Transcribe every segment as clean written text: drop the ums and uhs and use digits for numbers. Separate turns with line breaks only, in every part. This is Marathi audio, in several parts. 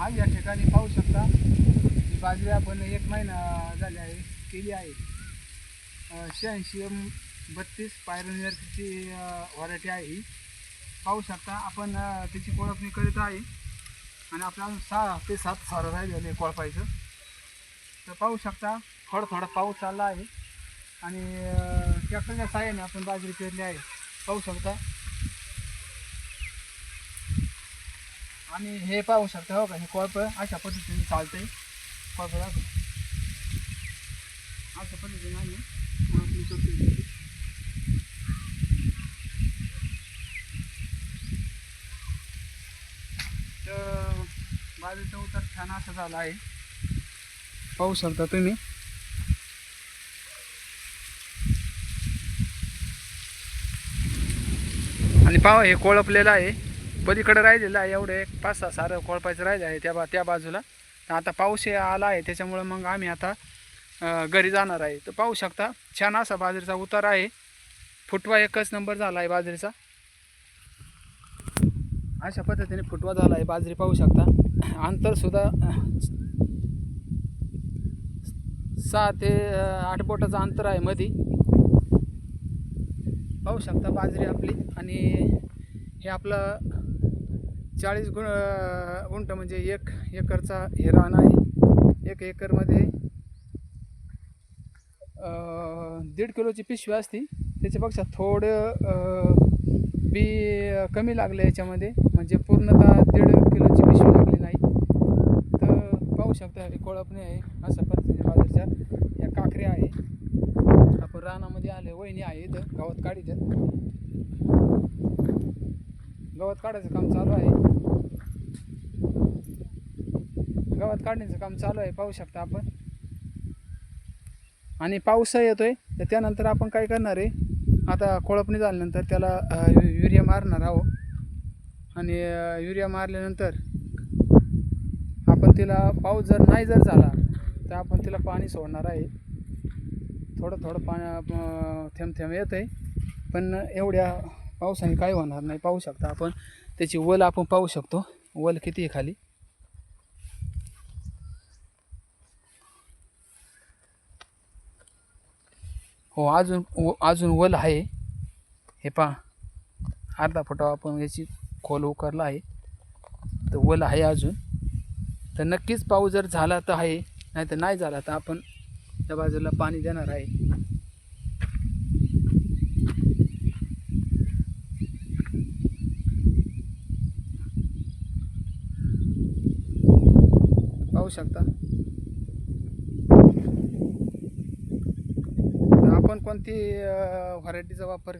आज या ठिकाणी पाहू शकता ही बाजरी आपण 1 महिना झाले आहे केली आहे. 8632 पायरोनियरची व्हरायटी आहे ही. पाहू शकता आपण त्याची कोळपणी करीत आहे आणि आपल्याला 6 ते 7 सारं राहिलेलं आहे कोळपायचं. तर पाहू शकता थोडा पाऊस चालला आहे आणि ट्रॅक्टरच्या साहाय्याने आपण बाजरी पेरली आहे. पाहू शकता आणि हे पाहू शकता हो का, हे कोळप अशा पद्धतीने चालते. कोळप अशा पद्धतीने आम्ही कोळपणी करतो. तर बाजरीचा उतार छान असा झाला आहे, पाहू शकता तुम्ही. आणि पाहा हे कोळपलेलं आहे, पलीकडे राहिलेलं आहे. एवढे 5-6 सारं कोळपायचं राहिलं आहे त्या बाजूला. तर आता पाऊस आला आहे त्याच्यामुळं मग आम्ही आता घरी जाणार आहे. तर पाहू शकता छान असा बाजरीचा उतार आहे. फुटवा एकच नंबर झाला आहे बाजरीचा. अशा पद्धतीने फुटवा झाला आहे बाजरी. पाहू शकता अंतरसुद्धा 6 ते 8 बोटाचं अंतर आहे मध्ये. पाहू शकता बाजरी आपली. आणि हे आपलं 40 गुंठ म्हणजे 1 एकरचा हे रान आहे. 1 एकरमध्ये 1.5 किलोची पिशवी असती. त्याच्यापेक्षा थोडं बी कमी लागलं याच्यामध्ये, म्हणजे पूर्णतः 1.5 किलोची पिशवी लागली नाही. तर पाहू शकता हे कोळपणी आहे. अशा पद्धतीने बाजरीच्या ह्या काकऱ्या आहे. आपण रानामध्ये आले, वहिनी आहे इथं गवत काढीत. गवत काढायचं काम चालू आहे. गवत काढण्याचं काम चालू आहे पाहू शकता आपण. आणि पाऊस येतोय तर त्यानंतर आपण काय करणार आहे, आता कोळपणी झाल्यानंतर त्याला युरिया मारणार आहोत. आणि युरिया मारल्यानंतर आपण तिला पाऊस जर नाही झाला तर आपण तिला पाणी सोडणार आहे. थोडं पाणी थेंब येत आहे, पण एवढ्या पावसाने काय होणार नाही. पाहू शकता आपण त्याची वल आपण पाहू शकतो, वल किती आहे खाली. हो अजून वल आहे. हे पहा अर्धा फुटा आपण याची खोल उकरला आहे, तर वल आहे अजून. तर नक्कीच पाऊस जर झाला तर आहे, नाही तर नाही झाला तर आपण त्या बाजूला पाणी देणार आहे. पाहू शकता. आपण कोणती व्हरायटीचा वापर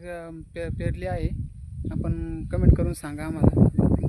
पेरली आहे आपण कमेंट करून सांगा आम्हाला.